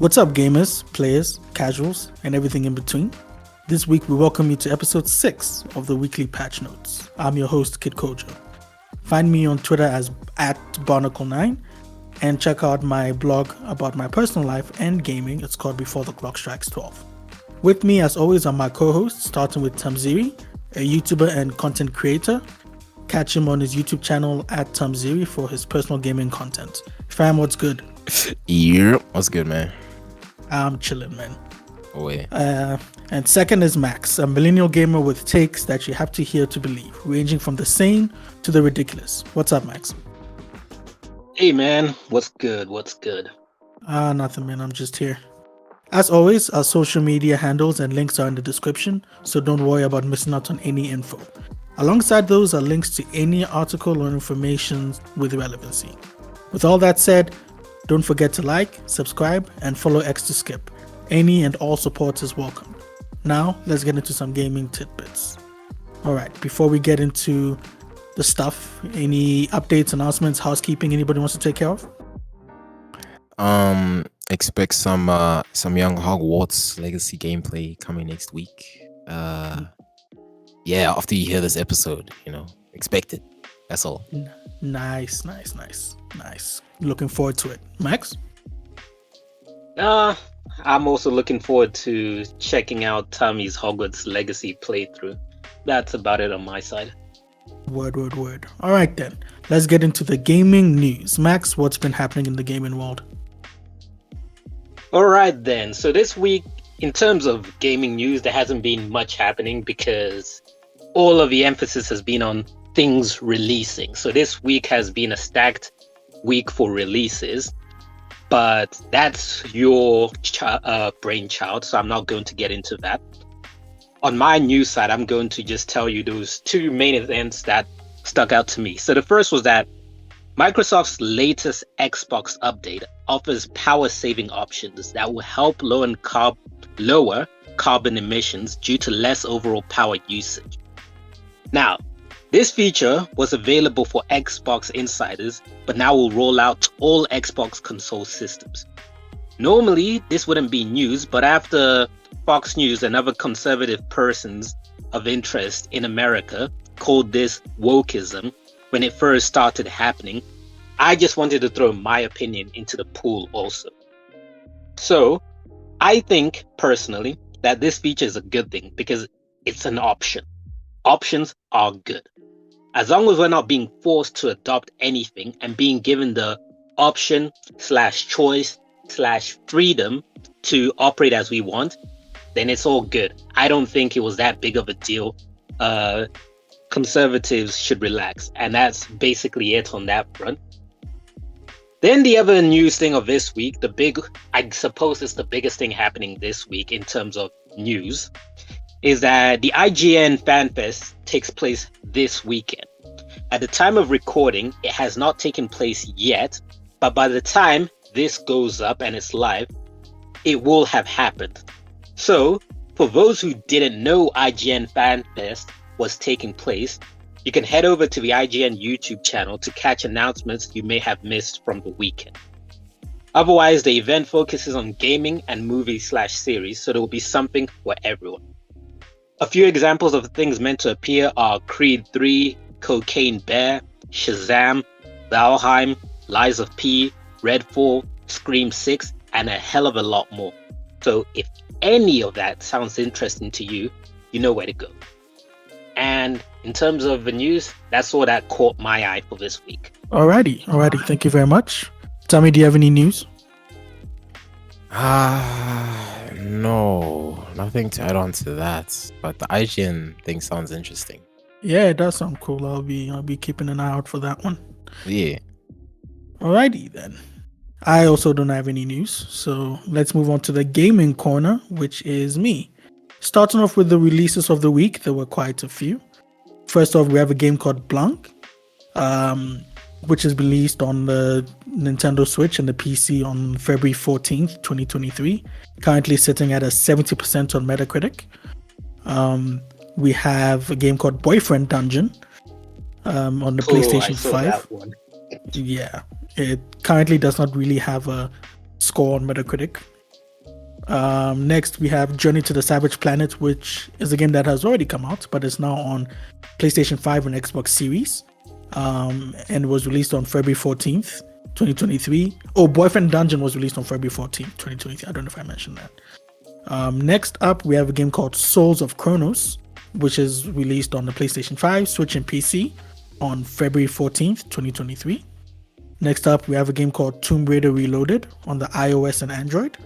What's up, gamers, players, casuals, and everything in between? This week, we welcome you to episode 6 of the weekly patch notes. I'm your host, Kid Kojo. Find me on Twitter as @Barnacle9 and check out my blog about my personal life and gaming. It's called Before the Clock Strikes 12. With me, as always, are my co-hosts, starting with Thamziri, a YouTuber and content creator. Catch him on his YouTube channel @Thamziri for his personal gaming content. Fam, what's good? Yeah, what's good, man? I'm chilling, man. Oh, yeah. And second is Max, a millennial gamer with takes that you have to hear to believe, ranging from the sane to the ridiculous. What's up, Max? Hey, man. What's good? What's good? Nothing, man. I'm just here. As always, our social media handles and links are in the description, so don't worry about missing out on any info. Alongside those are links to any article or information with relevancy. With all that said, don't forget to like, subscribe, and follow X to skip. Any and all support is welcome. Now, let's get into some gaming tidbits. Alright, before we get into the stuff, any updates, announcements, housekeeping anybody wants to take care of? Expect some young Hogwarts Legacy gameplay coming next week. Yeah, after you hear this episode, expect it. That's all. Nice. Looking forward to it. Max? I'm also looking forward to checking out Tommy's Hogwarts Legacy playthrough. That's about it on my side. Word. All right, then. Let's get into the gaming news. Max, what's been happening in the gaming world? All right, then. So this week, in terms of gaming news, there hasn't been much happening because all of the emphasis has been on things releasing. So this week has been a stacked week for releases, but that's your brainchild, so I'm not going to get into that. On my news side, I'm going to just tell you those two main events that stuck out to me. So the first was that Microsoft's latest Xbox update offers power-saving options that will help lower carbon emissions due to less overall power usage. Now, this feature was available for Xbox insiders, but now will roll out to all Xbox console systems. Normally, this wouldn't be news, but after Fox News and other conservative persons of interest in America called this wokeism when it first started happening, I just wanted to throw my opinion into the pool also. So, I think personally that this feature is a good thing because it's an option. Options are good. As long as we're not being forced to adopt anything and being given the option /choice /freedom to operate as we want, then it's all good. I don't think it was that big of a deal. Conservatives should relax. And that's basically it on that front. Then the other news thing of this week, I suppose it's the biggest thing happening this week in terms of news, is that the IGN FanFest takes place this weekend. At the time of recording, it has not taken place yet, but by the time this goes up and it's live, it will have happened. So, for those who didn't know IGN FanFest was taking place, you can head over to the IGN YouTube channel to catch announcements you may have missed from the weekend. Otherwise, the event focuses on gaming and movie/series, so there will be something for everyone. A few examples of things meant to appear are Creed 3, Cocaine Bear, Shazam, Valheim, Lies of P, Redfall, Scream 6, and a hell of a lot more. So if any of that sounds interesting to you, you know where to go. And in terms of the news, that's all that caught my eye for this week. Alrighty. Thank you very much. Tommy, do you have any news? No, nothing to add on to that. But the IGN thing sounds interesting. Yeah, it does sound cool. I'll be keeping an eye out for that one. Yeah. Alrighty then. I also don't have any news, so let's move on to the gaming corner, which is me. Starting off with the releases of the week, there were quite a few. First off, we have a game called Blanc, which is released on the Nintendo Switch and the PC on February 14th, 2023. Currently sitting at a 70% on Metacritic. We have a game called Boyfriend Dungeon on the PlayStation 5. Yeah, it currently does not really have a score on Metacritic. Next, we have Journey to the Savage Planet, which is a game that has already come out, but it's now on PlayStation 5 and Xbox Series, and was released on February 14th, 2023. Oh, Boyfriend Dungeon was released on February 14th, 2023. I don't know if I mentioned that. Next up, we have a game called Souls of Chronos, which is released on the PlayStation 5, Switch, and PC on February 14th, 2023. Next up, we have a game called Tomb Raider Reloaded on the iOS and Android,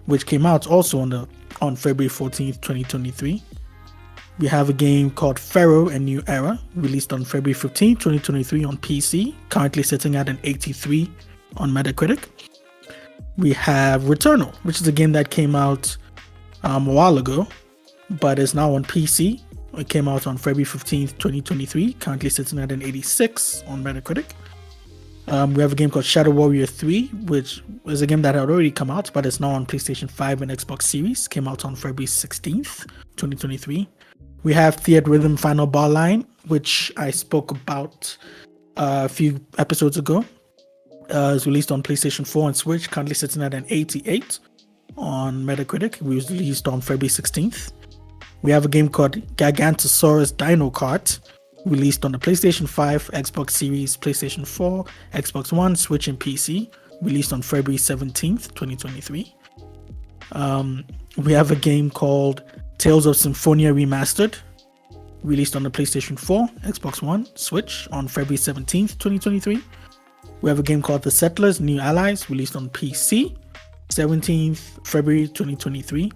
which came out also on February 14th, 2023. We have a game called Pharaoh: A New Era, released on February 15th, 2023 on PC, currently sitting at an 83 on Metacritic. We have Returnal, which is a game that came out a while ago, but is now on PC. It came out on February 15th, 2023, currently sitting at an 86 on Metacritic. We have a game called Shadow Warrior 3, which is a game that had already come out, but it's now on PlayStation 5 and Xbox Series. Came out on February 16th, 2023. We have Theatrhythm Final Bar Line, which I spoke about a few episodes ago. It's released on PlayStation 4 and Switch, currently sitting at an 88 on Metacritic. It was released on February 16th. We have a game called Gigantosaurus Dino Kart, released on the PlayStation 5, Xbox Series, PlayStation 4, Xbox One, Switch, and PC, released on February 17th, 2023. We have a game called Tales of Symphonia Remastered, released on the PlayStation 4, Xbox One, Switch, on February 17th, 2023. We have a game called The Settlers: New Allies, released on PC, 17th February 2023.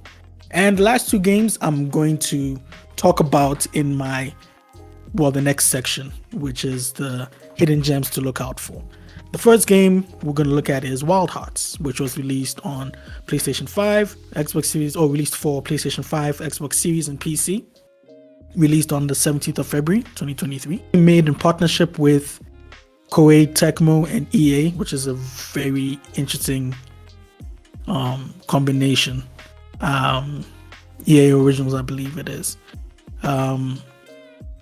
And the last two games I'm going to talk about in the next section, which is the hidden gems to look out for. The first game we're going to look at is Wild Hearts, which was released on PlayStation 5, Xbox Series, released for PlayStation 5, Xbox Series, and PC. Released on the 17th of February 2023. Made in partnership with Koei Tecmo and EA, which is a very interesting combination. EA Originals, I believe it is.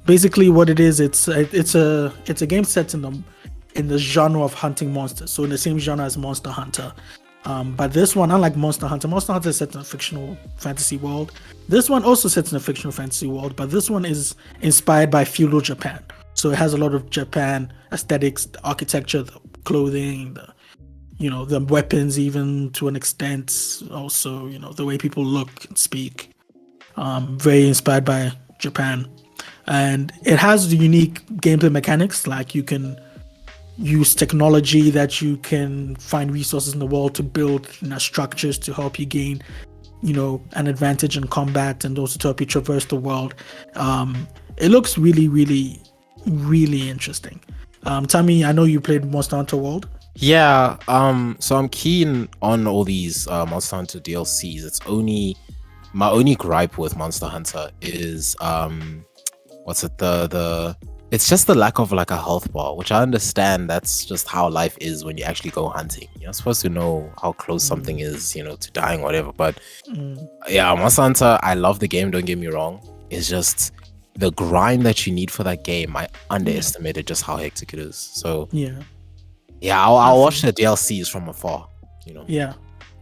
Basically, what it is, it's a game set in the genre of hunting monsters, so in the same genre as Monster Hunter. But this one, unlike Monster Hunter is set in a fictional fantasy world. This one also sets in a fictional fantasy world, but this one is inspired by feudal Japan. So it has a lot of Japan aesthetics, the architecture, the clothing, the weapons, even to an extent. Also, the way people look and speak. Very inspired by Japan. And it has the unique gameplay mechanics, like you can use technology that you can find resources in the world to build structures to help you gain, an advantage in combat, and also to help you traverse the world. It looks really, really, really interesting. Tammy, I know you played Monster Hunter World. Yeah, so I'm keen on all these Monster Hunter DLCs. My only gripe with Monster Hunter is it's just the lack of like a health bar, which I understand that's just how life is when you actually go hunting. You're supposed to know how close something is, to dying or whatever. But yeah, Monster Hunter, I love the game, don't get me wrong. It's just the grind that you need for that game. I underestimated just how hectic it is. So yeah, I'll watch the DLCs from afar, Yeah,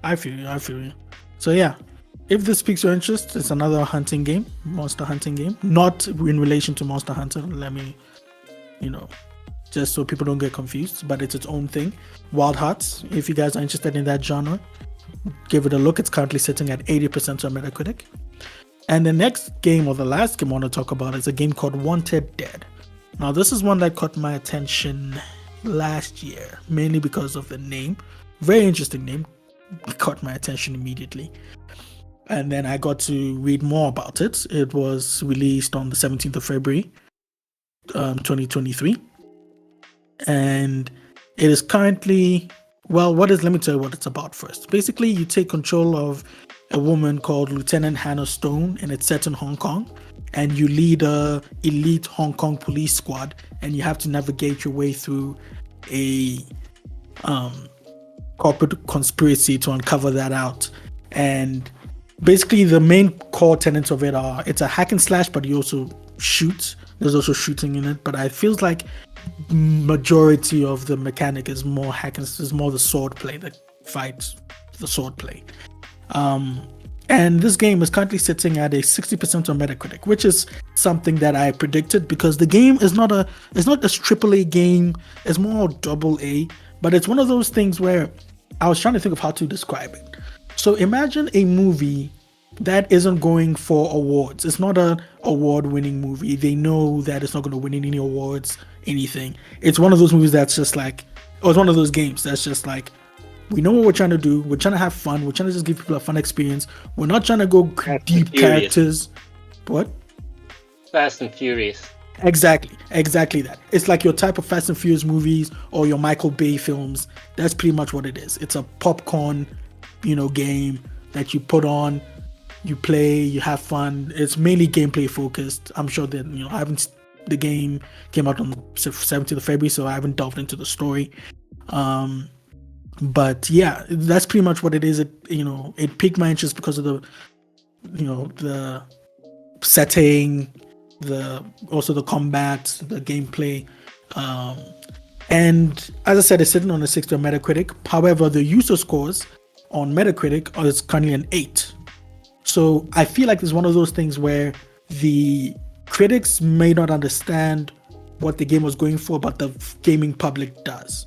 I feel you. So yeah, if this piques your interest, it's another hunting game, monster hunting game, not in relation to Monster Hunter. Let me, just so people don't get confused, but it's its own thing. Wild Hearts, if you guys are interested in that genre, give it a look. It's currently sitting at 80% on Metacritic. And the next game, or the last game I want to talk about, is a game called Wanted Dead. Now, this is one that caught my attention last year, mainly because of the name. Very interesting name. It caught my attention immediately. And then I got to read more about it. It was released on the 17th of February, 2023. And it is currently, let me tell you what it's about first. Basically, you take control of a woman called Lieutenant Hannah Stone, and it's set in Hong Kong. And you lead a elite Hong Kong police squad, and you have to navigate your way through a corporate conspiracy to uncover that out. And basically, the main core tenets of it are, it's a hack and slash, but you also shoot. There's also shooting in it, but I feels like majority of the mechanic is more hack and is more the sword play, the fight, the sword play. And this game is currently sitting at a 60% on Metacritic, which is something that I predicted because the game is not a AAA game. It's more AA, but it's one of those things where I was trying to think of how to describe it. So imagine a movie that isn't going for awards. It's not an award-winning movie. They know that it's not going to win any awards, anything. It's one of those movies that's just like, or it's one of those games that's just like, we know what we're trying to do. We're trying to have fun. We're trying to just give people a fun experience. We're not trying to go deep characters. What? Fast and Furious. Exactly that. It's like your type of Fast and Furious movies or your Michael Bay films. That's pretty much what it is. It's a popcorn, game that you put on, you play, you have fun. It's mainly gameplay focused. I'm sure that the game came out on 17th of February, so I haven't delved into the story. But yeah, that's pretty much what it is. It piqued my interest because of the setting, also the combat, the gameplay, and as I said, it's sitting on a 60 on Metacritic. However, the user scores on Metacritic is currently an 8. So I feel like it's one of those things where the critics may not understand what the game was going for, but the gaming public does.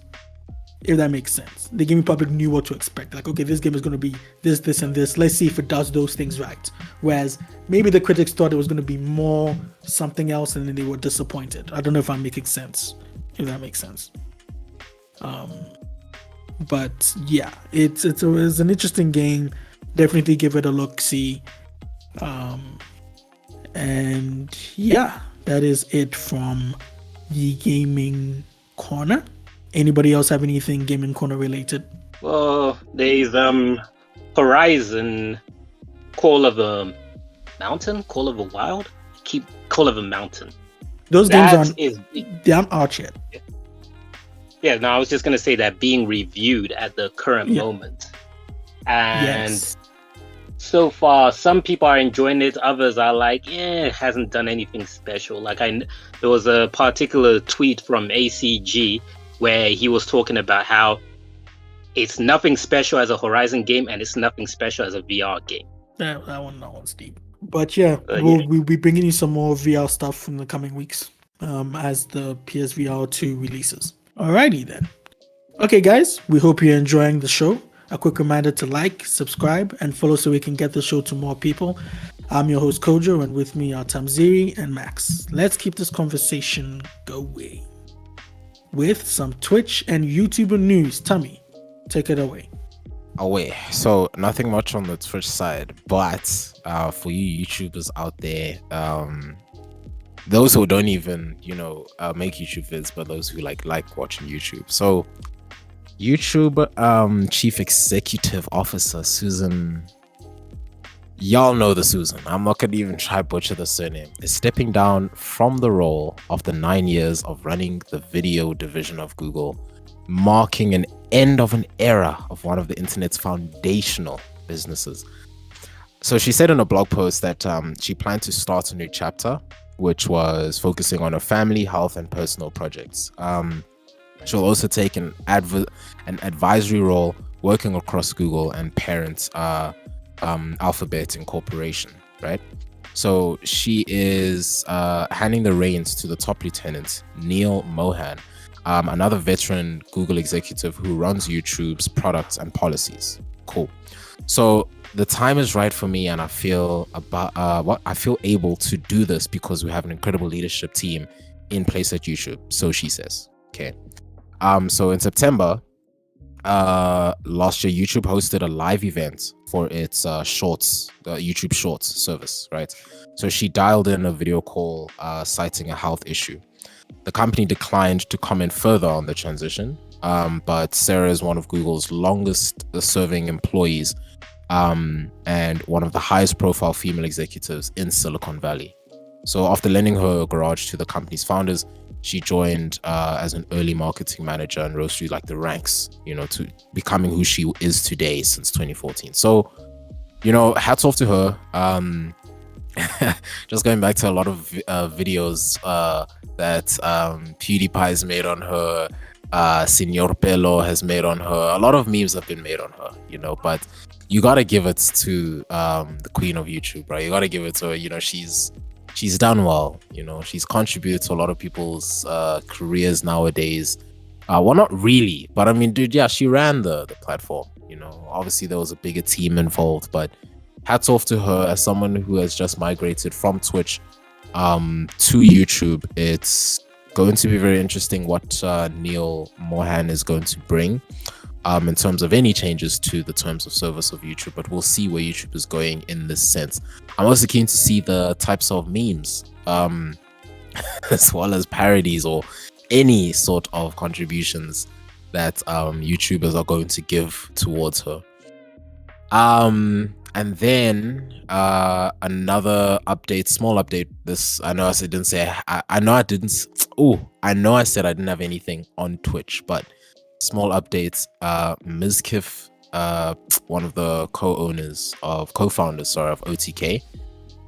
If that makes sense. The gaming public knew what to expect. Like, okay, this game is going to be this, and this. Let's see if it does those things right. Whereas maybe the critics thought it was going to be more something else, and then they were disappointed. I don't know if I'm making sense. If that makes sense. But yeah, it's an interesting game. Definitely give it a look. See. And yeah, that is it from the gaming corner. Anybody else have anything gaming corner related? Well, there's Horizon, Call of a Mountain, Call of a Wild, Call of a Mountain. Those games aren't out yet. Yeah, no, I was just gonna say that being reviewed at the current moment, and so far some people are enjoying it, others are like, it hasn't done anything special. Like there was a particular tweet from ACG where he was talking about how it's nothing special as a Horizon game and it's nothing special as a VR game. That one's deep. But yeah, we'll be bringing you some more VR stuff in the coming weeks as the PSVR 2 releases. Alrighty then. Okay guys, we hope you're enjoying the show. A quick reminder to like, subscribe, and follow so we can get the show to more people. I'm your host Kojo, and with me are Thamziri and Max. Let's keep this conversation going with some Twitch and YouTuber news. Tommy, take it away. So nothing much on the Twitch side, but for you YouTubers out there, those who don't even make YouTube vids, but those who like watching YouTube. So YouTube Chief Executive Officer Susan, y'all know the Susan, I'm not gonna even try to butcher the surname, is stepping down from the role after 9 years of running the video division of Google, marking an end of an era of one of the internet's foundational businesses. So she said in a blog post that she planned to start a new chapter, which was focusing on her family, health, and personal projects. She'll also take an advisory role working across Google and parent Alphabet Incorporation, right? So she is handing the reins to the top lieutenant, Neil Mohan, another veteran Google executive who runs YouTube's products and policies. Cool. So the time is right for me, and I feel able to do this because we have an incredible leadership team in place at YouTube. So she says, okay. So in September last year, YouTube hosted a live event for its Shorts, YouTube Shorts service, right? So she dialed in a video call citing a health issue. The company declined to comment further on the transition, but Sarah is one of Google's longest serving employees and one of the highest profile female executives in Silicon Valley. So after lending her garage to the company's founders, she joined as an early marketing manager and rose through the ranks, to becoming who she is today since 2014. So, hats off to her. Just going back to a lot of videos that PewDiePie has made on her, Senor Pelo has made on her. A lot of memes have been made on her, but you gotta give it to the queen of YouTube, right? You gotta give it to her. You know, she's done well. You know, she's contributed to a lot of people's careers nowadays. Well, not really, but I mean, dude, yeah, she ran the platform. You know, obviously there was a bigger team involved, but hats off to her as someone who has just migrated from Twitch to YouTube. It's going to be very interesting what Neil Mohan is going to bring in terms of any changes to the terms of service of YouTube, but we'll see where YouTube is going in this sense. I'm also keen to see the types of memes as well as parodies or any sort of contributions that YouTubers are going to give towards her. And then another update, small update. This, I know I said didn't say. I know I didn't. Oh, I know I said I didn't have anything on Twitch, but small updates. Mizkif, one of the co-founders of OTK,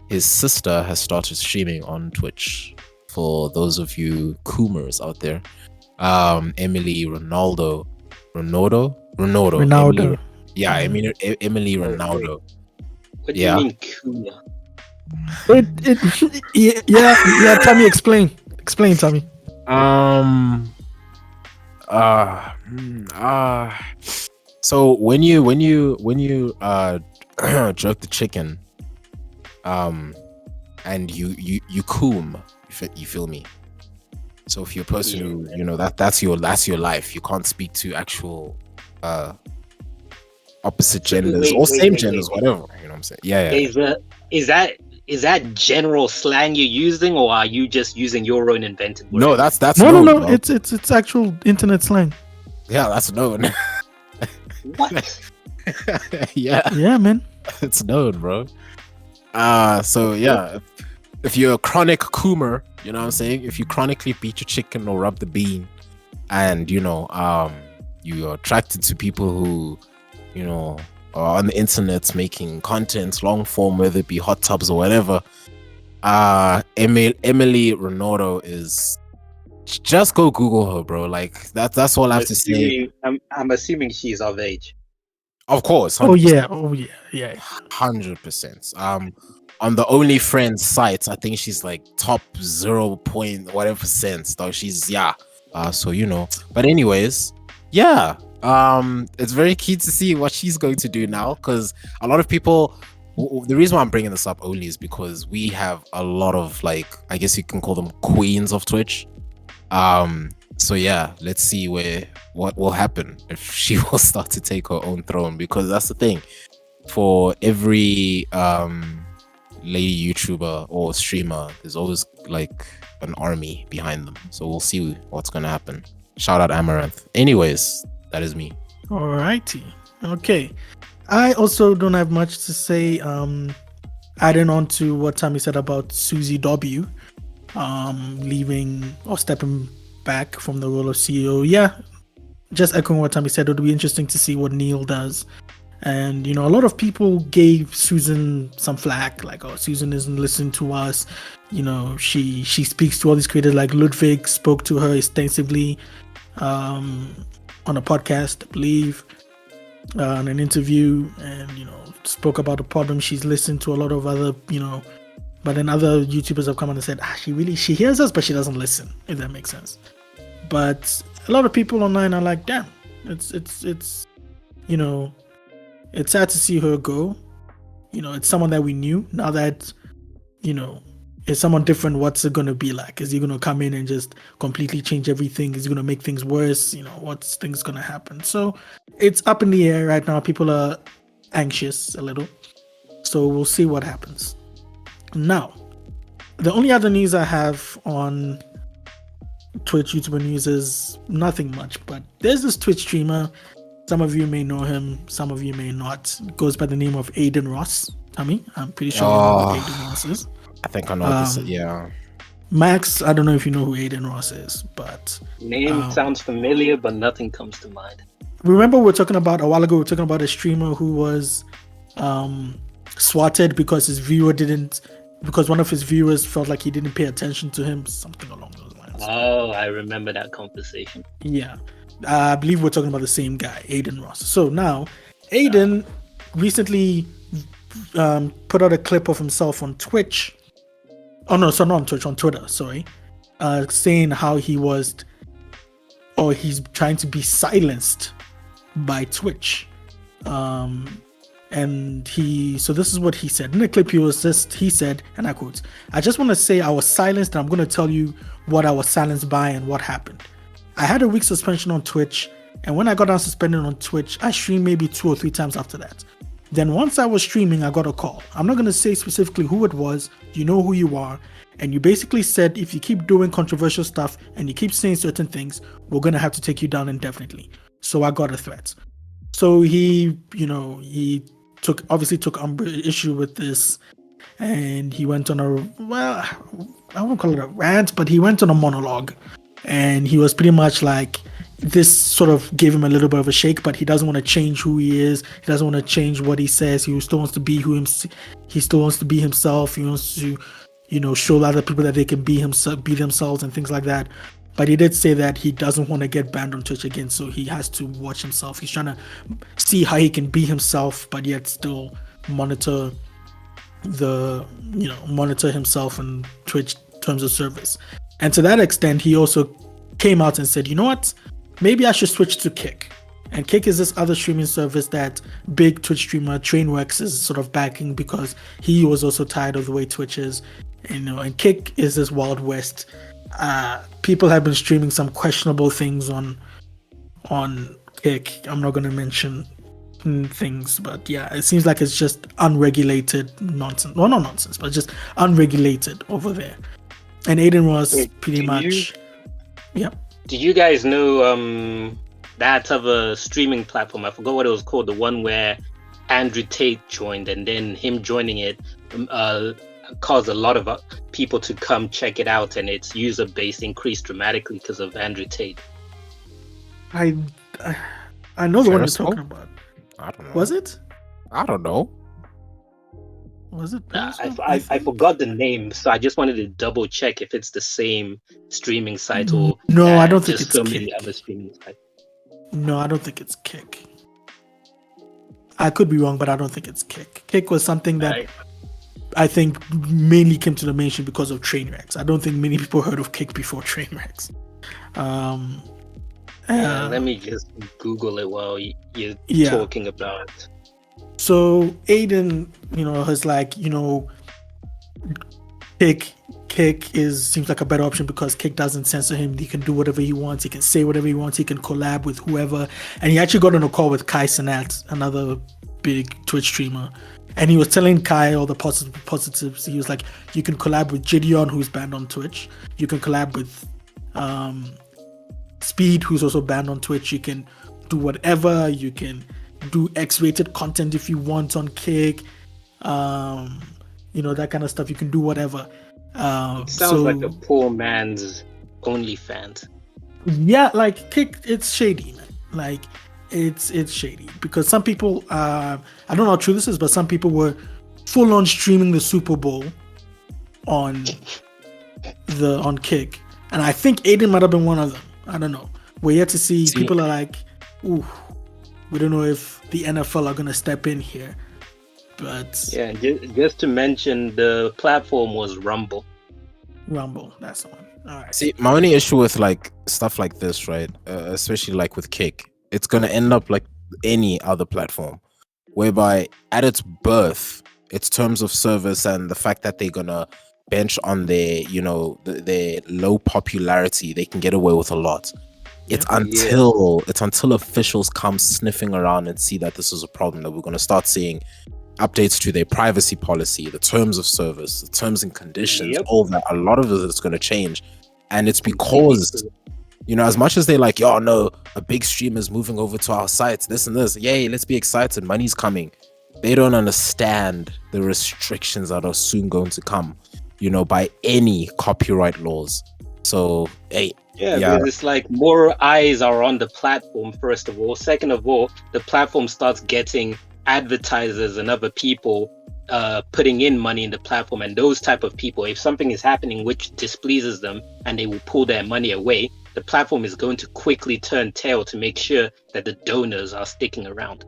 his sister has started streaming on Twitch. For those of you Coomers out there, Emily Ronaldo. Emily, yeah, Emily Ronaldo. What do you mean, Kuma? Yeah. Tommy, explain, Tommy. So when you jerk the chicken, and you coom, you feel me? So if you're a person who, you know, that's your life, you can't speak to actual opposite genders or same genders, whatever. You know what I'm saying? Yeah. Is that general slang you're using, or are you just using your own invented word? No, that's no. bro. It's actual internet slang. Yeah, that's known. What? Yeah, man. It's known, bro. So yeah, if you're a chronic coomer, you know what I'm saying? If you chronically beat your chicken or rub the bean, and you know, you're attracted to people who, you know, are on the internet making content, long form, whether it be hot tubs or whatever. Emily Ronaldo is. Just go Google her, bro. Like that's all I have to say. I'm assuming she's of age. Of course. 100%. Oh yeah. 100%. On the OnlyFriends site, I think she's like top 0. whatever percent. Though she's so you know. But anyways, yeah. It's very key to see what she's going to do now, because a lot of people. The reason why I'm bringing this up only is because we have a lot of, like, I guess you can call them queens of Twitch. So yeah, let's see what will happen if she will start to take her own throne, because that's the thing. For every lady YouTuber or streamer, there's always like an army behind them. So we'll see what's gonna happen. Shout out Amaranth. Anyways, that is me. Alrighty. Okay. I also don't have much to say. Adding on to what Tommy said about Susie W. Leaving or stepping back from the role of CEO. Yeah, just echoing what Tommy said, it would be interesting to see what Neil does. And, you know, a lot of people gave Susan some flack, like, oh, Susan isn't listening to us. You know, she speaks to all these creators, like Ludwig spoke to her extensively on a podcast, I believe, on an interview, and, you know, spoke about the problem. She's listened to a lot of other, you know, but then other YouTubers have come on and said, she hears us, but she doesn't listen, if that makes sense. But a lot of people online are like, damn, it's you know, it's sad to see her go. You know, it's someone that we knew. Now that, you know, it's someone different, what's it going to be like? Is he going to come in and just completely change everything? Is he going to make things worse? You know, what's things going to happen? So it's up in the air right now. People are anxious a little. So we'll see what happens. Now, the only other news I have on Twitch YouTuber news is nothing much, but there's this Twitch streamer. Some of you may know him, some of you may not. It goes by the name of Adin Ross. Tommy, I'm pretty sure you know who Adin Ross is. I think I know this. Yeah. Max, I don't know if you know who Adin Ross is, but name sounds familiar, but nothing comes to mind. Remember, a while ago, we were talking about a streamer who was swatted because because one of his viewers felt like he didn't pay attention to him, something along those lines. Oh, I remember that conversation. Yeah. I believe we're talking about the same guy, Adin Ross. So now, Adin recently put out a clip of himself on Twitch. Oh no, so not on Twitch, on Twitter. Sorry, saying how he's trying to be silenced by Twitch. And so this is what he said in the clip. He said, and I quote, "I just want to say I was silenced, and I'm going to tell you what I was silenced by and what happened. I had a week suspension on Twitch, and when I got unsuspended on Twitch, I streamed maybe 2 or 3 times after that. Then once I was streaming, I got a call. I'm not going to say specifically who it was. You know who you are. And you basically said, if you keep doing controversial stuff and you keep saying certain things, we're going to have to take you down indefinitely. So I got a threat." So he took issue with this, and he went on I won't call it a rant, but he went on a monologue, and he was pretty much like, this sort of gave him a little bit of a shake, but he doesn't want to change who he is. He doesn't want to change what he says. He still wants to be he still wants to be himself. He wants to, show other people that they can be themselves and things like that. But he did say that he doesn't want to get banned on Twitch again, so he has to watch himself. He's trying to see how he can be himself, but yet still monitor himself in Twitch terms of service. And to that extent, he also came out and said, you know what? Maybe I should switch to Kick. And Kick is this other streaming service that big Twitch streamer Trainwreck is sort of backing, because he was also tired of the way Twitch is. And Kick is this Wild West. People have been streaming some questionable things on Kick. I'm not going to mention things, but yeah, it seems like it's just unregulated nonsense. Well, not nonsense, but just unregulated over there. And Adin was pretty much... Yeah. Do you guys know that other streaming platform? I forgot what it was called. The one where Andrew Tate joined, and then him joining it caused a lot of people to come check it out, and its user base increased dramatically because of Andrew Tate. I know the one you're talking about. I don't know. Was it? I don't know. Was it? I forgot the name, so I just wanted to double check if it's the same streaming site or no. I don't think it's so Kick. many other streaming sites. No, I don't think it's Kick. I could be wrong, but I don't think it's Kick. Kick was something that I think mainly came to the mainstream because of Trainwrecks. I don't think many people heard of Kick before Trainwrecks. Let me just Google it while you're talking about it. So Adin, has Kick seems like a better option because Kick doesn't censor him. He can do whatever he wants. He can say whatever he wants. He can collab with whoever. And he actually got on a call with Kai Cenat, another big Twitch streamer. And he was telling Kai all the positives. He was like, you can collab with Gideon, who's banned on Twitch. You can collab with Speed, who's also banned on Twitch. You can do whatever. You can do X-rated content if you want on Kick. That kind of stuff. You can do whatever. It sounds like a poor man's OnlyFans. Yeah, like Kick, it's shady, man. Like it's shady because some people, I don't know how true this is, but some people were full on streaming the Super Bowl on Kick, and I think Adin might have been one of them. I don't know. We're yet to see. People are like, ooh, we don't know if the NFL are gonna step in here. But yeah, just to mention, the platform was Rumble. That's the one. All right. See, my only issue with like stuff like this, right, especially like with Kick, it's gonna end up like any other platform, whereby at its birth, its terms of service and the fact that they're gonna bench on their, their low popularity, they can get away with a lot. It's until officials come sniffing around and see that this is a problem that we're gonna start seeing updates to their privacy policy, the terms of service, the terms and conditions, all that. A lot of it is going to change. And it's because, as much as they're like, yo, no, a big streamer is moving over to our sites, this and this, yay, let's be excited, money's coming. They don't understand the restrictions that are soon going to come, by any copyright laws. So, hey. Yeah, it's like more eyes are on the platform, first of all. Second of all, the platform starts getting advertisers and other people putting in money in the platform, and those type of people, if something is happening which displeases them and they will pull their money away, the platform is going to quickly turn tail to make sure that the donors are sticking around.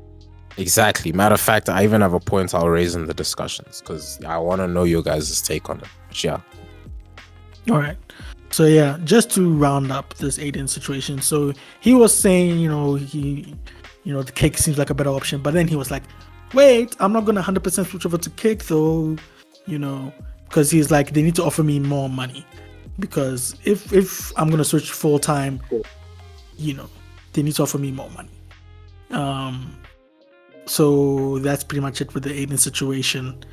Exactly. Matter of fact, I even have a point I'll raise in the discussions because I want to know your guys' take on it. But yeah. All right. So yeah, just to round up this Adin situation. So he was saying, the kick seems like a better option, but then he was like, wait, I'm not gonna 100% switch over to kick though, because he's like, they need to offer me more money, because if I'm gonna switch full time, they need to offer me more money. So that's pretty much it with the Adin situation.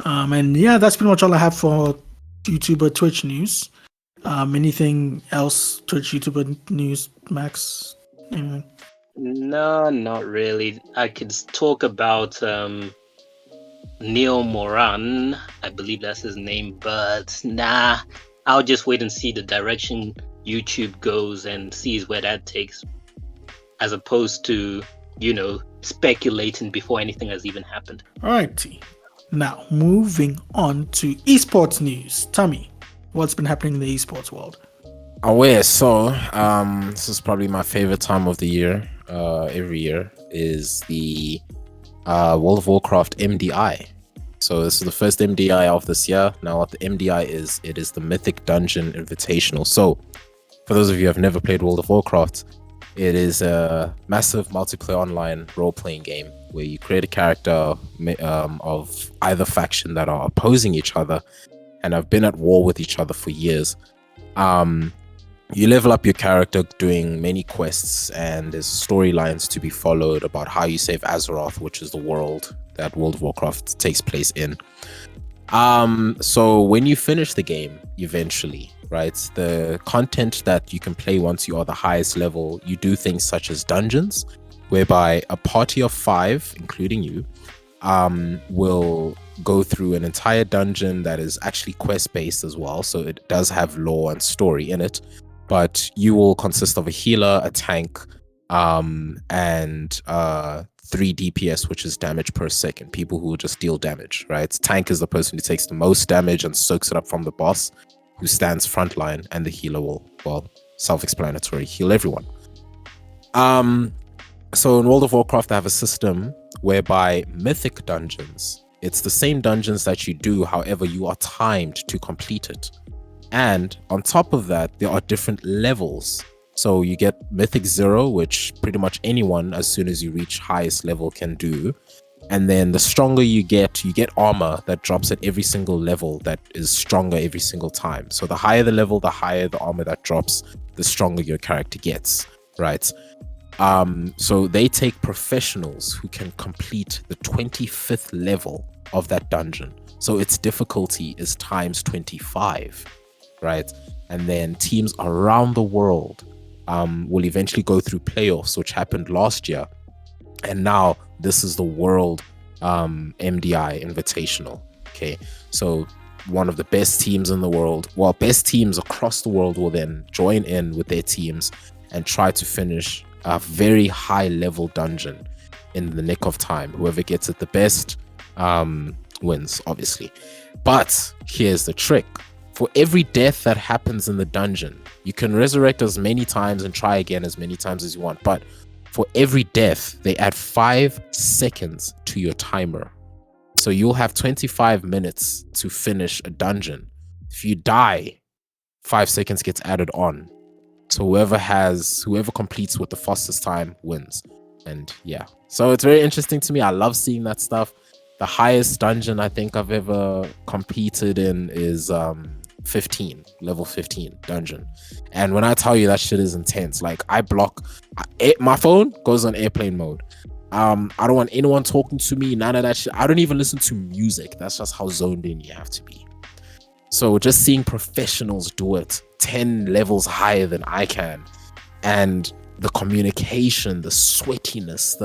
And yeah, that's pretty much all I have for YouTuber Twitch news. Anything else Twitch YouTuber news, Max? Anything? No, not really. I could talk about Neil Moran. I believe that's his name, but nah. I'll just wait and see the direction YouTube goes and sees where that takes, as opposed to, speculating before anything has even happened. Alrighty. Now, moving on to esports news. Tommy, what's been happening in the esports world? So this is probably my favorite time of the year. Every year is the World of Warcraft MDI. So this is the first MDI of this year. Now what the MDI is, it is the Mythic Dungeon Invitational. So for those of you who have never played World of Warcraft, it is a massive multiplayer online role-playing game where you create a character of either faction that are opposing each other and have been at war with each other for years. You level up your character doing many quests, and there's storylines to be followed about how you save Azeroth, which is the world that World of Warcraft takes place in. So when you finish the game, eventually, right, the content that you can play once you are the highest level, you do things such as dungeons, whereby a party of 5, including you, will go through an entire dungeon that is actually quest-based as well. So it does have lore and story in it, but you will consist of a healer, a tank, and 3 DPS, which is damage per second, people who will just deal damage, right? Tank is the person who takes the most damage and soaks it up from the boss, who stands frontline, and the healer will, self-explanatory, heal everyone. So in World of Warcraft, they have a system whereby mythic dungeons, it's the same dungeons that you do, however, you are timed to complete it. And on top of that, there are different levels. So you get Mythic 0, which pretty much anyone, as soon as you reach highest level, can do. And then the stronger you get armor that drops at every single level that is stronger every single time. So the higher the level, the higher the armor that drops, the stronger your character gets, right? So they take professionals who can complete the 25th level of that dungeon. So its difficulty is times 25, right? And then teams around the world will eventually go through playoffs, which happened last year. And now this is the World MDI Invitational. Okay, so one of the best teams in the world, best teams across the world will then join in with their teams and try to finish a very high level dungeon in the nick of time. Whoever gets it the best wins, obviously. But here's the trick. For every death that happens in the dungeon, you can resurrect as many times and try again as many times as you want. But for every death, they add 5 seconds to your timer. So you'll have 25 minutes to finish a dungeon. If you die, 5 seconds gets added on. So whoever completes with the fastest time wins. And yeah, so it's very interesting to me. I love seeing that stuff. The highest dungeon I think I've ever competed in is level 15 dungeon. And when I tell you that shit is intense, like my phone goes on airplane mode. I don't want anyone talking to me, none of that shit. I don't even listen to music. That's just how zoned in you have to be. So just seeing professionals do it 10 levels higher than I can, and the communication, the sweatiness,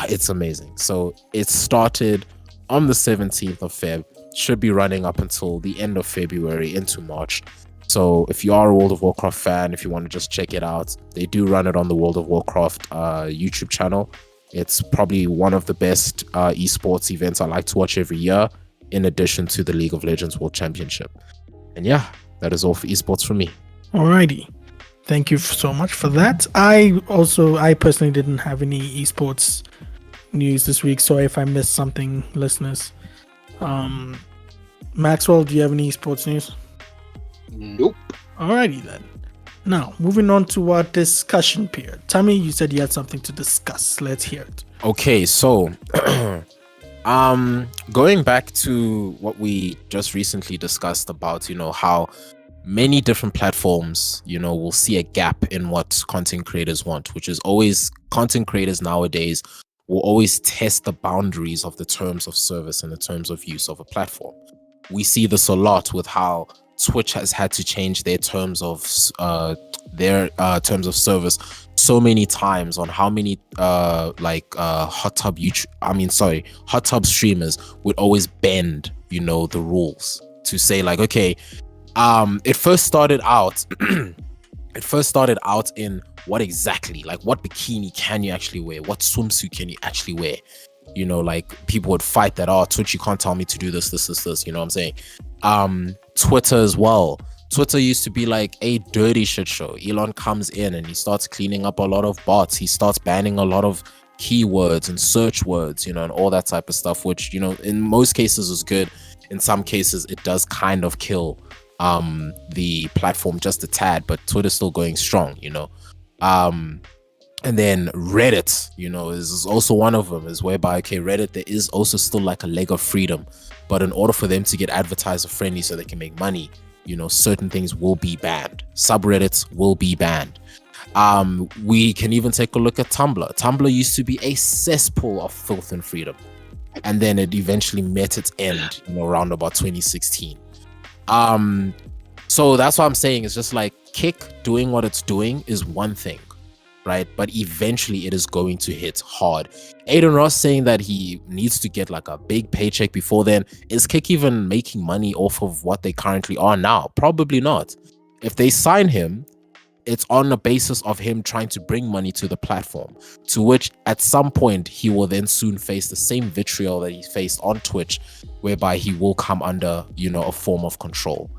it's amazing. So it started on the 17th of Feb, should be running up until the end of February into March. So if you are a World of Warcraft fan, if you want to just check it out, they do run it on the World of Warcraft YouTube channel. It's probably one of the best esports events I like to watch every year, in addition to the League of Legends World Championship. And yeah, that is all for esports from me. Alrighty. Thank you so much for that. I personally didn't have any esports news this week. Sorry if I missed something, listeners. Maxwell, do you have any sports news? Nope. Alrighty then. Now, moving on to our discussion period. Tammy, you said you had something to discuss. Let's hear it. Okay, so going back to what we just recently discussed about, how many different platforms, will see a gap in what content creators want, which is always content creators nowadays will always test the boundaries of the terms of service and the terms of use of a platform. We see this a lot with how Twitch has had to change their terms of service so many times on how many hot tub streamers would always bend the rules to say like, okay, it first started out in what exactly, like what bikini can you actually wear, what swimsuit can you actually wear, like people would fight that, oh, Twitch, you can't tell me to do this, you know what I'm saying. Twitter as well. Twitter used to be like a dirty shit show. Elon comes in and he starts cleaning up a lot of bots. He starts banning a lot of keywords and search words, and all that type of stuff, which, in most cases is good. In some cases, it does kind of kill the platform just a tad, but Twitter's still going strong, and then Reddit, is also one of them, is whereby, okay, Reddit, there is also still like a leg of freedom, but in order for them to get advertiser friendly so they can make money, certain things will be banned. Subreddits will be banned. We can even take a look at Tumblr. Tumblr used to be a cesspool of filth and freedom, and then it eventually met its end, around about 2016. So that's what I'm saying. It's just like Kick doing what it's doing is one thing, right? But eventually it is going to hit hard. Adin Ross saying that he needs to get like a big paycheck before then. Is Kick even making money off of what they currently are now? Probably not. If they sign him, it's on the basis of him trying to bring money to the platform, to which at some point he will then soon face the same vitriol that he faced on Twitch, whereby he will come under, a form of control.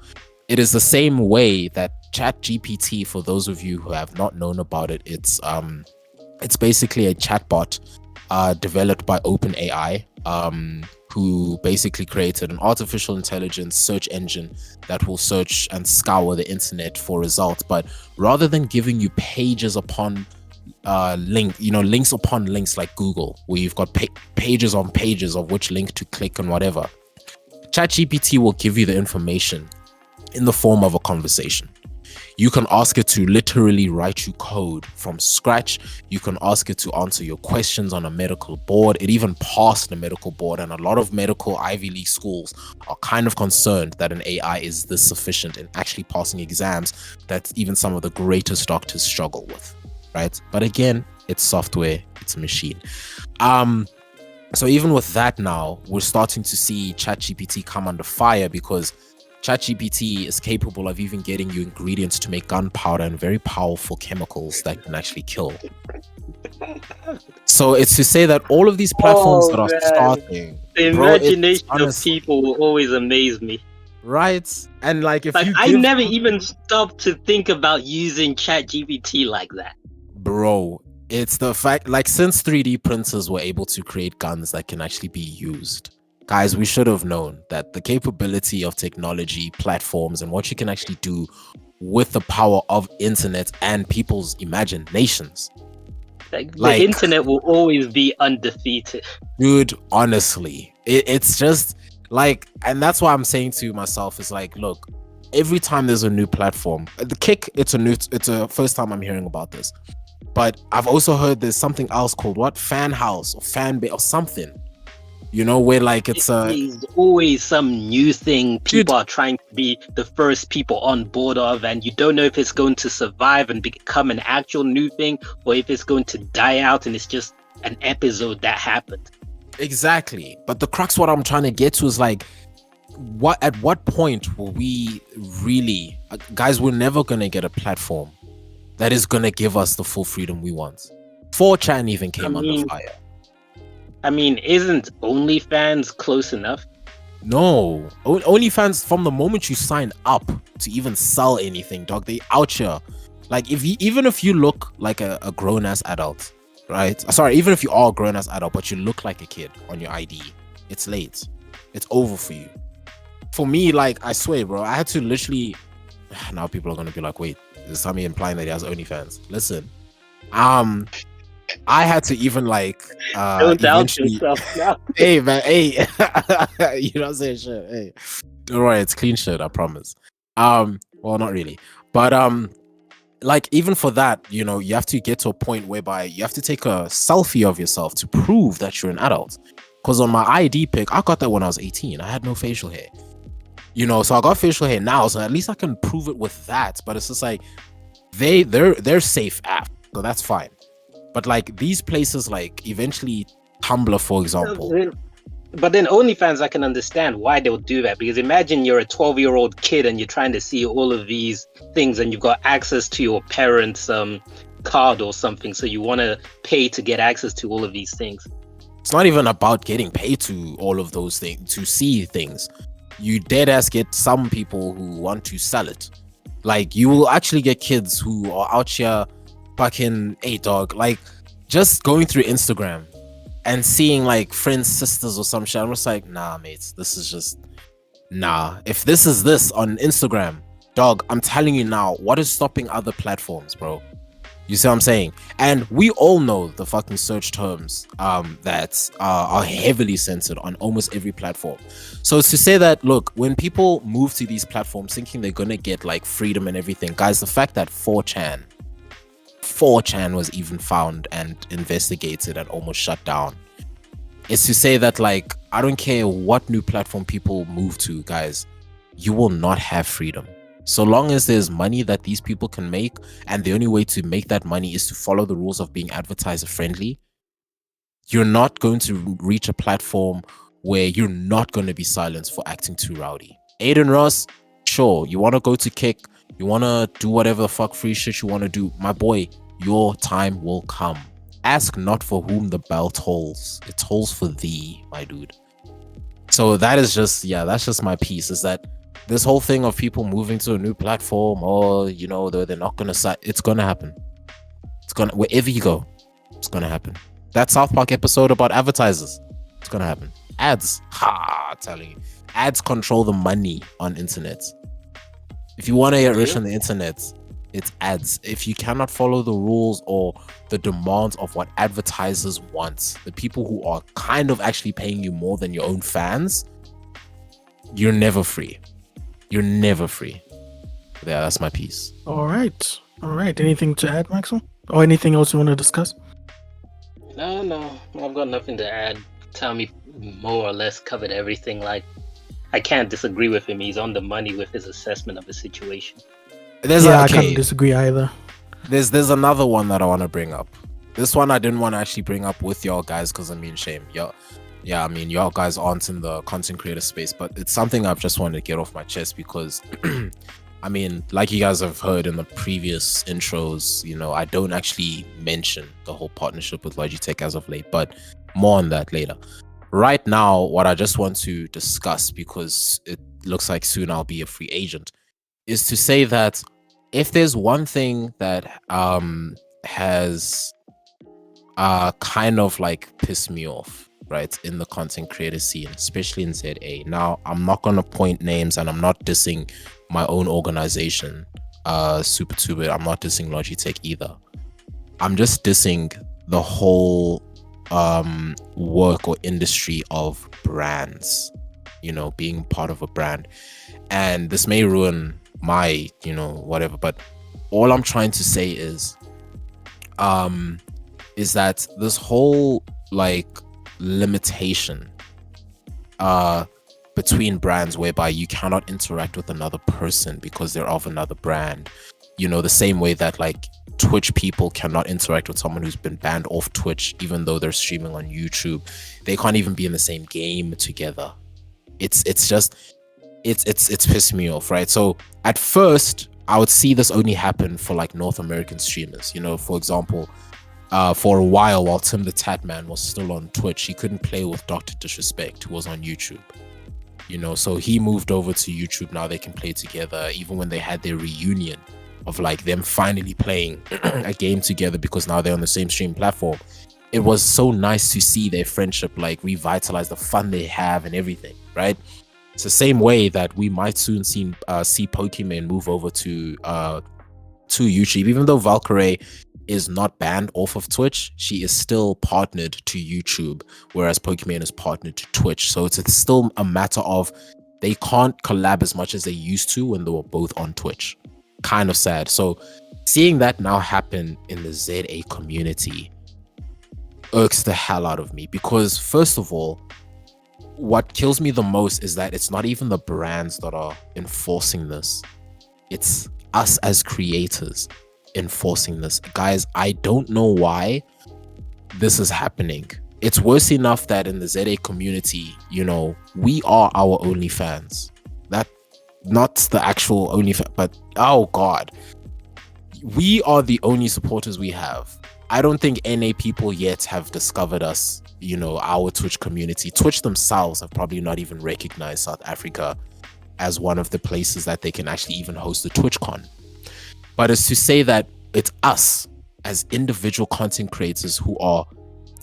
It is the same way that ChatGPT, for those of you who have not known about it, it's basically a chatbot developed by OpenAI, who basically created an artificial intelligence search engine that will search and scour the internet for results. But rather than giving you pages upon links upon links like Google, where you've got pages on pages of which link to click and whatever, ChatGPT will give you the information in the form of a conversation. You can ask it to literally write you code from scratch. You can ask it to answer your questions on a medical board. It even passed the medical board, and a lot of medical Ivy League schools are kind of concerned that an AI is this sufficient in actually passing exams that even some of the greatest doctors struggle with, right? But again, it's software, it's a machine. So even with that now, we're starting to see ChatGPT come under fire, because ChatGPT is capable of even getting you ingredients to make gunpowder and very powerful chemicals that can actually kill. So it's to say that all of these platforms that are starting, the imagination of people will always amaze me. Right? And like, if I never even stopped to think about using ChatGPT like that. Bro, it's the fact, like, since 3D printers were able to create guns that can actually be used, guys, we should have known that the capability of technology, platforms, and what you can actually do with the power of internet and people's imaginations. The internet will always be undefeated. Dude, honestly, it's just like, and that's why I'm saying to myself, is like, look, every time there's a new platform, the Kick, it's a first time I'm hearing about this. But I've also heard there's something else called what? Fan House or Fanbase or something. Where like it's always some new thing people are trying to be the first people on board of, and you don't know if it's going to survive and become an actual new thing, or if it's going to die out and it's just an episode that happened. Exactly. But the crux, what I'm trying to get to is like, at what point will we really, guys, we're never gonna get a platform that is gonna give us the full freedom we want. 4chan even came under fire. I mean, isn't OnlyFans close enough? No. OnlyFans, from the moment you sign up to even sell anything, dog, they out here. Like, even if you look like a grown-ass adult, right? Sorry, even if you are a grown ass adult, but you look like a kid on your ID, it's late. It's over for you. For me, like, I swear, bro, I had to literally. Now people are gonna be like, wait, is Sammy implying that he has OnlyFans? Listen, I had to even like Don't doubt eventually. yourself now. Hey man, hey, you know what I'm saying? Shit, hey, don't worry, it's clean shit, I promise. Well, not really, but like even for that, you know, you have to get to a point whereby you have to take a selfie of yourself to prove that you're an adult. Because on my ID pic, I got that when I was 18. I had no facial hair, you know, so I got facial hair now, so at least I can prove it with that. But it's just like they're safe app, so that's fine. But like these places, like eventually Tumblr, for example. But then OnlyFans, I can understand why they'll do that, because imagine you're a 12-year-old kid and you're trying to see all of these things, and you've got access to your parents' card or something, so you want to pay to get access to all of these things. It's not even about getting paid to all of those things to see things. You dead ass get some people who want to sell it. Like you will actually get kids who are out here fucking, hey dog, like just going through Instagram and seeing like friends, sisters or some shit. I'm just like, nah, mates, this is just nah. If this is this on Instagram, dog, I'm telling you now, what is stopping other platforms, bro? You see what I'm saying? And we all know the fucking search terms that are heavily censored on almost every platform. So it's to say that, look, when people move to these platforms thinking they're gonna get like freedom and everything, guys, the fact that 4chan was even found and investigated and almost shut down, it's to say that, like, I don't care what new platform people move to, guys, you will not have freedom. So long as there's money that these people can make, and the only way to make that money is to follow the rules of being advertiser friendly, you're not going to reach a platform where you're not going to be silenced for acting too rowdy. Adin Ross, sure, you want to go to Kick, you want to do whatever the fuck free shit you want to do, my boy, your time will come. Ask not for whom the bell tolls, it tolls for thee, my dude. So that is just, yeah, that's just my piece, is that this whole thing of people moving to a new platform, or, you know, they're not gonna it's gonna happen. It's gonna, wherever you go, it's gonna happen. That South Park episode about advertisers, it's gonna happen. Ads, I'm telling you, ads control the money on internet. If you want to get rich on the internet, it's ads. If you cannot follow the rules or the demands of what advertisers want, the people who are kind of actually paying you more than your own fans, you're never free. You're never free. Yeah, that's my piece. All right. Anything to add, Maxwell? Or anything else you want to discuss? No, I've got nothing to add. Tommy more or less covered everything. Like, I can't disagree with him. He's on the money with his assessment of the situation. I can't disagree either. There's another one that I want to bring up. This one I didn't want to actually bring up with y'all guys because, I mean, shame. Y'all guys aren't in the content creator space, but it's something I've just wanted to get off my chest because, I mean, like you guys have heard in the previous intros, you know, I don't actually mention the whole partnership with Logitech as of late, but more on that later. Right now, what I just want to discuss, because it looks like soon I'll be a free agent, is to say that if there's one thing that has kind of like pissed me off, right, in the content creator scene, especially in ZA. Now, I'm not going to point names and I'm not dissing my own organization, SuperTuber. I'm not dissing Logitech either. I'm just dissing the whole work or industry of brands, you know, being part of a brand. And this may ruin my, you know, whatever, but all I'm trying to say is that this whole like limitation between brands whereby you cannot interact with another person because they're of another brand, you know, the same way that like Twitch people cannot interact with someone who's been banned off Twitch even though they're streaming on YouTube. They can't even be in the same game together. It's pissed me off, right? So at first I would see this only happen for like North American streamers, you know. For example, for a while Tim the Tatman was still on Twitch, he couldn't play with Dr. Disrespect, who was on YouTube, you know, so he moved over to YouTube. Now they can play together. Even when they had their reunion, of like them finally playing a game together because now they're on the same stream platform. It was so nice to see their friendship like revitalize, the fun they have and everything, right? It's the same way that we might soon see Pokemon move over to YouTube. Even though Valkyrie is not banned off of Twitch, she is still partnered to YouTube, whereas Pokemon is partnered to Twitch. So it's still a matter of they can't collab as much as they used to when they were both on Twitch. Kind of sad. So seeing that now happen in the ZA community irks the hell out of me, because first of all, what kills me the most is that it's not even the brands that are enforcing this. It's us as creators enforcing this. Guys, I don't know why this is happening. It's worse enough that in the ZA community, you know, we are our OnlyFans. That, not the actual OnlyFans, but oh god, we are the only supporters we have. I don't think NA people yet have discovered us, you know, our Twitch community. Twitch themselves have probably not even recognized South Africa as one of the places that they can actually even host a TwitchCon. But it's to say that it's us as individual content creators who are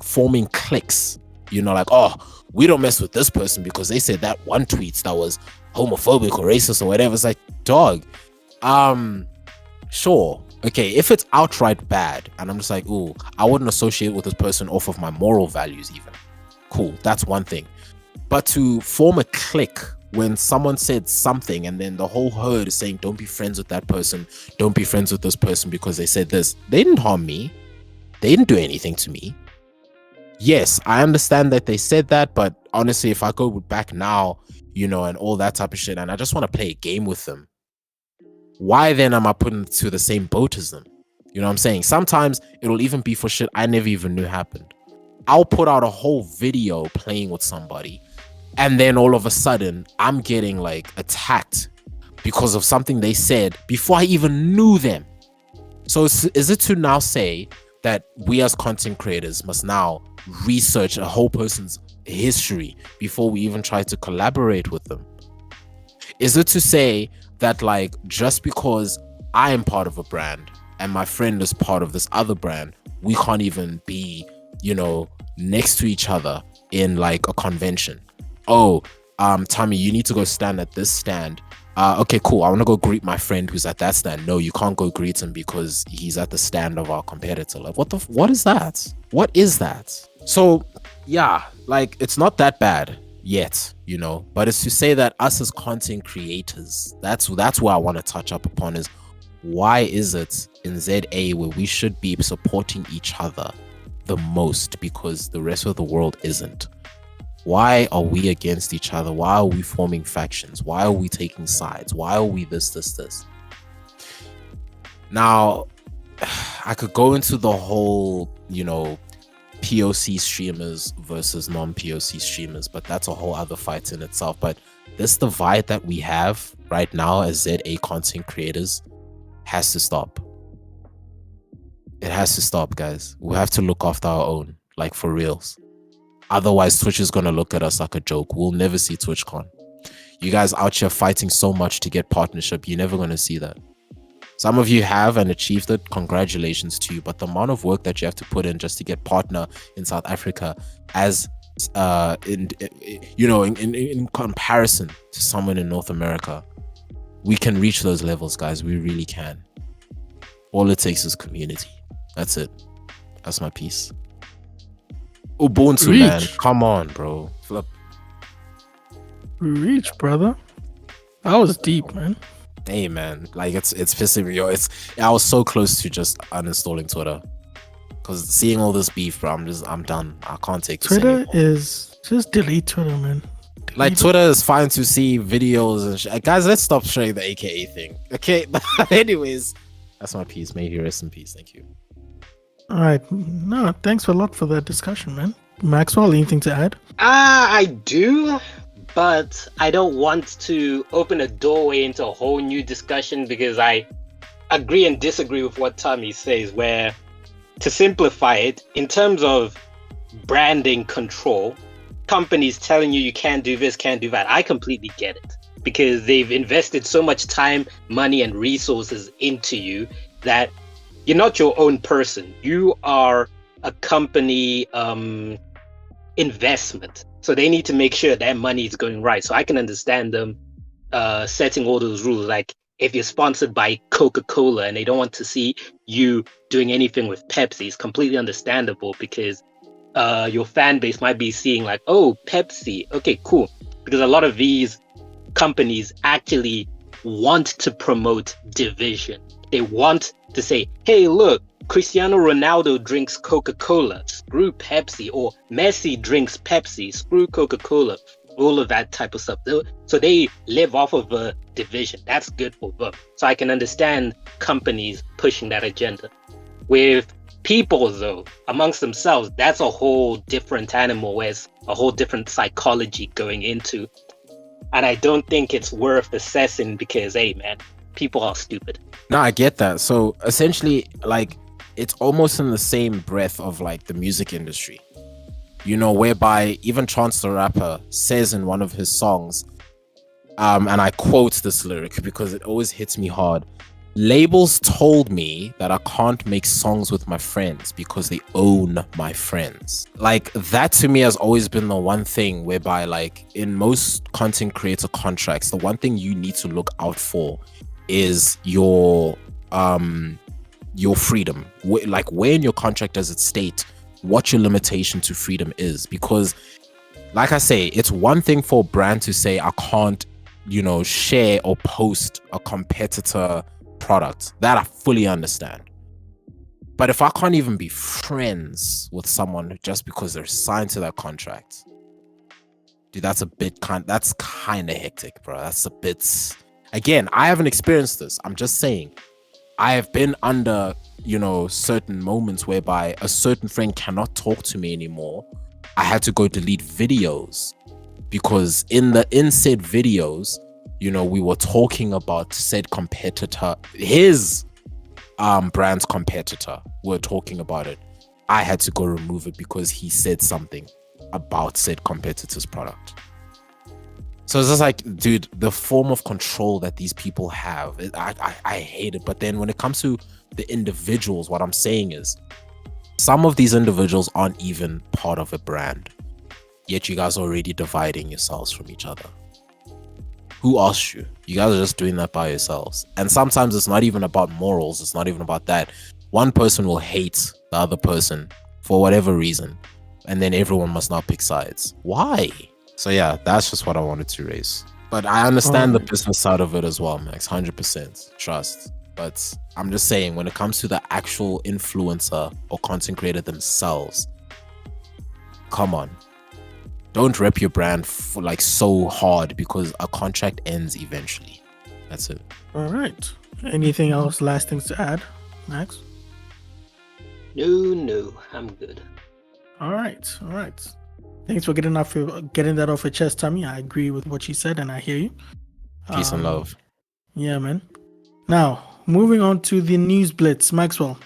forming cliques, you know, like, oh, we don't mess with this person because they said that one tweet that was homophobic or racist or whatever. It's like, dog, sure. Okay, if it's outright bad and I'm just like, ooh, I wouldn't associate with this person off of my moral values even. Cool, that's one thing. But to form a clique when someone said something and then the whole herd is saying, don't be friends with that person, don't be friends with this person because they said this. They didn't harm me. They didn't do anything to me. Yes, I understand that they said that, but honestly, if I go back now, you know, and all that type of shit, and I just want to play a game with them, why then am I putting to the same boat as them? You know what I'm saying? Sometimes it'll even be for shit I never even knew happened. I'll put out a whole video playing with somebody, and then all of a sudden I'm getting like attacked because of something they said before I even knew them. So is it to now say that we as content creators must now research a whole person's history before we even try to collaborate with them? Is it to say that like just because I am part of a brand and my friend is part of this other brand, we can't even be, you know, next to each other in like a convention? Oh, Tommy, you need to go stand at this stand. Okay, cool. I want to go greet my friend who's at that stand. No, you can't go greet him because he's at the stand of our competitor. Like, what is that? What is that? So, yeah, like it's not that bad yet, you know, but it's to say that us as content creators, that's where I want to touch up upon is why is it in ZA where we should be supporting each other the most because the rest of the world isn't? Why are we against each other? Why are we forming factions? Why are we taking sides? Why are we this? Now, I could go into the whole, you know, POC streamers versus non-POC streamers, but that's a whole other fight in itself. But this divide that we have right now as ZA content creators has to stop. It has to stop, guys. We have to look after our own, like for reals. Otherwise, Twitch is going to look at us like a joke. We'll never see TwitchCon. You guys out here fighting so much to get partnership, you're never going to see that. Some of you have and achieved it. Congratulations to you. But the amount of work that you have to put in just to get partner in South Africa, as in comparison to someone in North America, we can reach those levels, guys. We really can. All it takes is community. That's it. That's my piece. Ubuntu, man. Come on, bro. Flip. Reach, brother. That was deep, man. Hey, man. Like, it's pissing me off. I was so close to just uninstalling Twitter. Because seeing all this beef, bro, I'm done. I can't take this anymore. Just delete Twitter, man. Like, Twitter is fine to see videos and shit. Guys, let's stop showing the AKA thing. Okay? Anyways, that's my piece. May he rest in peace. Thank you. All right. No, thanks a lot for that discussion, man. Maxwell, anything to add? I do, but I don't want to open a doorway into a whole new discussion because I agree and disagree with what Tommy says, where, to simplify it, in terms of branding control, companies telling you can't do this, can't do that, I completely get it. because they've invested so much time, money, and resources into you that you're not your own person. You are a company investment. So they need to make sure their money is going right. So I can understand them setting all those rules. Like if you're sponsored by Coca-Cola and they don't want to see you doing anything with Pepsi, it's completely understandable because your fan base might be seeing like, oh, Pepsi, okay, cool. Because a lot of these companies actually want to promote division. They want to say, hey, look, Cristiano Ronaldo drinks Coca-Cola, screw Pepsi, or Messi drinks Pepsi, screw Coca-Cola, all of that type of stuff. So they live off of a division. That's good for them. So I can understand companies pushing that agenda. With people, though, amongst themselves, that's a whole different animal, where it's a whole different psychology going into. And I don't think it's worth assessing because, hey, man, people are stupid. No, I get that. So essentially, like, it's almost in the same breath of like the music industry, you know, whereby even Chance the Rapper says in one of his songs, and I quote this lyric because it always hits me hard. Labels told me that I can't make songs with my friends because they own my friends. Like, that to me has always been the one thing whereby, like, in most content creator contracts, the one thing you need to look out for is your freedom. Like, where in your contract does it state what your limitation to freedom is? Because, like I say, it's one thing for a brand to say, I can't, you know, share or post a competitor product. That I fully understand. But if I can't even be friends with someone just because they're signed to that contract, dude, that's kind of hectic, bro. That's a bit. Again, I haven't experienced this. I'm just saying, I have been under, you know, certain moments whereby a certain friend cannot talk to me anymore. I had to go delete videos because in said videos, you know, we were talking about said competitor, his brand's competitor. We're talking about it. I had to go remove it because he said something about said competitor's product. So it's just like, dude, the form of control that these people have, I hate it. But then when it comes to the individuals, what I'm saying is, some of these individuals aren't even part of a brand, yet you guys are already dividing yourselves from each other. Who asked you? You guys are just doing that by yourselves. And sometimes it's not even about morals. It's not even about that. One person will hate the other person for whatever reason, and then everyone must now pick sides. Why? So yeah, that's just what I wanted to raise. But I understand the business side of it as well, Max. 100%. Trust. But I'm just saying, when it comes to the actual influencer or content creator themselves, come on. Don't rep your brand for like so hard because a contract ends eventually. That's it. All right. Anything else? Last things to add, Max? No, I'm good. All right. Thanks for getting that off your chest, Tommy. I agree with what you said, and I hear you. Peace and love. Yeah, man. Now, moving on to the news blitz. Maxwell,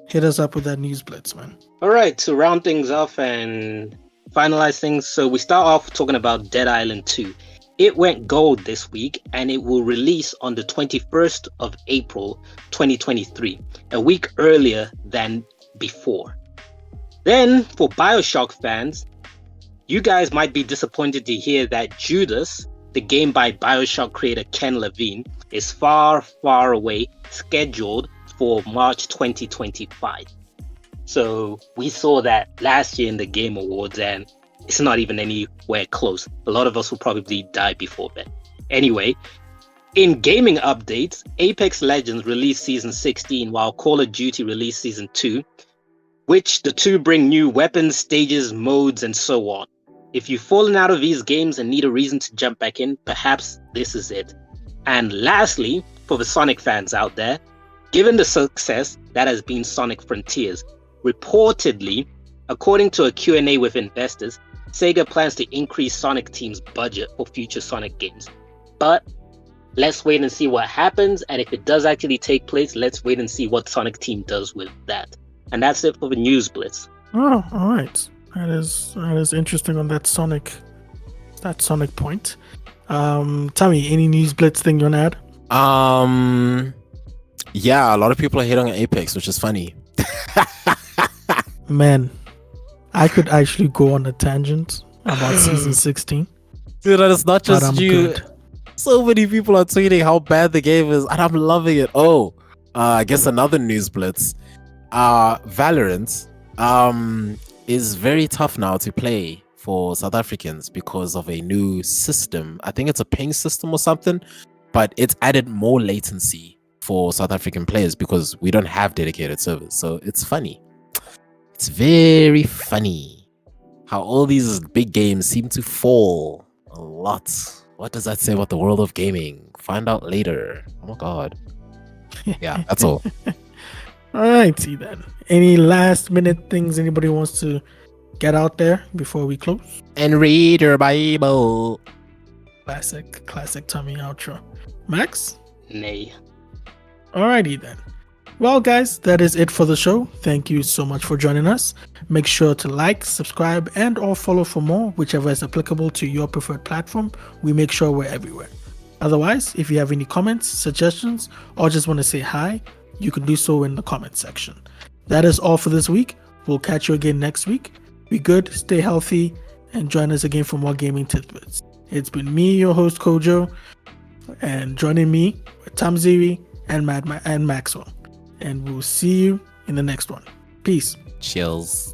hit us up with that news blitz, man. All right, to round things off and finalize things. So we start off talking about Dead Island 2. It went gold this week and it will release on the 21st of April 2023, a week earlier than before. Then for BioShock fans, you guys might be disappointed to hear that Judas, the game by BioShock creator Ken Levine, is far, far away, scheduled for March 2025. So we saw that last year in the Game Awards, and it's not even anywhere close. A lot of us will probably die before then. Anyway, in gaming updates, Apex Legends released Season 16, while Call of Duty released Season 2, which the two bring new weapons, stages, modes, and so on. If you've fallen out of these games and need a reason to jump back in, perhaps this is it. And lastly, for the Sonic fans out there, given the success that has been Sonic Frontiers, reportedly, according to a Q&A with investors, Sega plans to increase Sonic Team's budget for future Sonic games. But let's wait and see what happens, and if it does actually take place, let's wait and see what Sonic Team does with that. And that's it for the news blitz. Oh, all right. That is interesting on that Sonic point. Tommy, any news blitz thing you want to add? Yeah, a lot of people are hating on Apex, which is funny. Man, I could actually go on a tangent about season 16. Dude, and it's not But just I'm you. good. So many people are tweeting how bad the game is, and I'm loving it. Oh, I guess another news blitz. Valorant is very tough now to play for South Africans because of a new system. I think it's a ping system or something, but it's added more latency for South African players because we don't have dedicated servers. So it's funny. It's very funny how all these big games seem to fall a lot. What does that say about the world of gaming? Find out later. Oh my god. Yeah, that's all. Alrighty then. Any last minute things anybody wants to get out there before we close? And read your Bible. Classic Tommy outro. Max? Nay. Alrighty then. Well, guys, that is it for the show. Thank you so much for joining us. Make sure to like, subscribe, and or follow for more, whichever is applicable to your preferred platform. We make sure we're everywhere. Otherwise, if you have any comments, suggestions, or just want to say hi, you can do so in the comments section. That is all for this week. We'll catch you again next week. Be good, stay healthy, and join us again for more gaming tidbits. It's been me, your host Kojo, and joining me were Thamziri and Maxwell. And we'll see you in the next one. Peace. Chills.